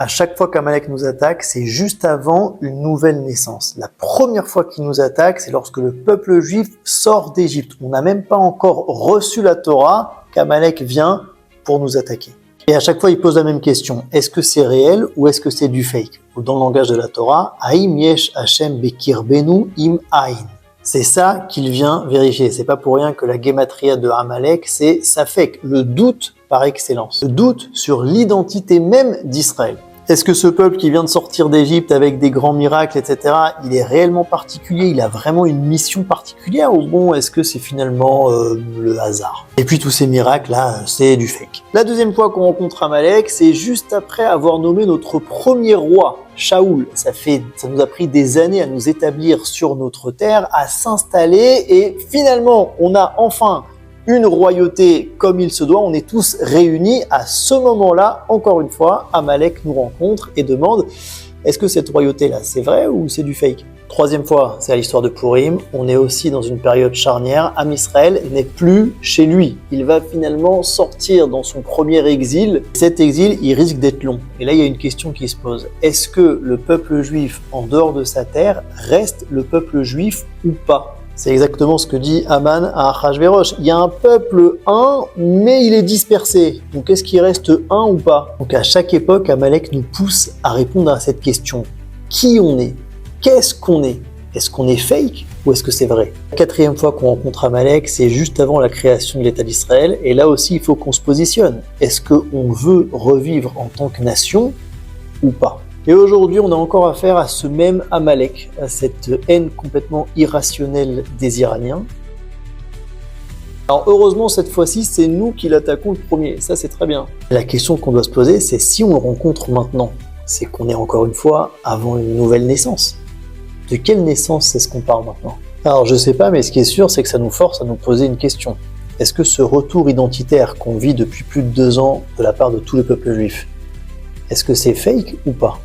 À chaque fois qu'Amalek nous attaque, c'est juste avant une nouvelle naissance. La première fois qu'il nous attaque, c'est lorsque le peuple juif sort d'Égypte. On n'a même pas encore reçu la Torah qu'Amalek vient pour nous attaquer. Et à chaque fois, il pose la même question. Est-ce que c'est réel ou est-ce que c'est du fake? Ou dans le langage de la Torah, Haïm yesh Hashem bekir benu im aïn. C'est ça qu'il vient vérifier. C'est pas pour rien que la guématria de Amalek, c'est Safek, le doute par excellence. Le doute sur l'identité même d'Israël. Est-ce que ce peuple qui vient de sortir d'Égypte avec des grands miracles, etc., il est réellement particulier? Il a vraiment une mission particulière? Ou bon, est-ce que c'est finalement le hasard? Et puis tous ces miracles-là, c'est du fake. La deuxième fois qu'on rencontre Amalek, c'est juste après avoir nommé notre premier roi, Shaoul. Ça nous a pris des années à nous établir sur notre terre, à s'installer, et finalement, on a enfin une royauté comme il se doit, on est tous réunis. À ce moment-là, encore une fois, Amalek nous rencontre et demande « Est-ce que cette royauté-là, c'est vrai ou c'est du fake ?» Troisième fois, c'est à l'histoire de Purim, on est aussi dans une période charnière. Am Israël n'est plus chez lui. Il va finalement sortir dans son premier exil. Cet exil, il risque d'être long. Et là, il y a une question qui se pose. Est-ce que le peuple juif, en dehors de sa terre, reste le peuple juif ou pas ? C'est exactement ce que dit Haman à Achashverosh. Il y a un peuple un, mais il est dispersé. Donc est-ce qu'il reste un ou pas? Donc à chaque époque, Amalek nous pousse à répondre à cette question. Qui on est? Qu'est-ce qu'on est? Est-ce qu'on est fake ou est-ce que c'est vrai? La quatrième fois qu'on rencontre Amalek, c'est juste avant la création de l'État d'Israël. Et là aussi, il faut qu'on se positionne. Est-ce qu'on veut revivre en tant que nation ou pas? Et aujourd'hui, on a encore affaire à ce même Amalek, à cette haine complètement irrationnelle des Iraniens. Alors heureusement, cette fois-ci, c'est nous qui l'attaquons le premier, ça c'est très bien. La question qu'on doit se poser, c'est si on le rencontre maintenant, c'est qu'on est encore une fois avant une nouvelle naissance. De quelle naissance c'est ce qu'on parle maintenant? Alors je sais pas, mais ce qui est sûr, c'est que ça nous force à nous poser une question. Est-ce que ce retour identitaire qu'on vit depuis plus de 2 ans de la part de tout le peuple juif, est-ce que c'est fake ou pas?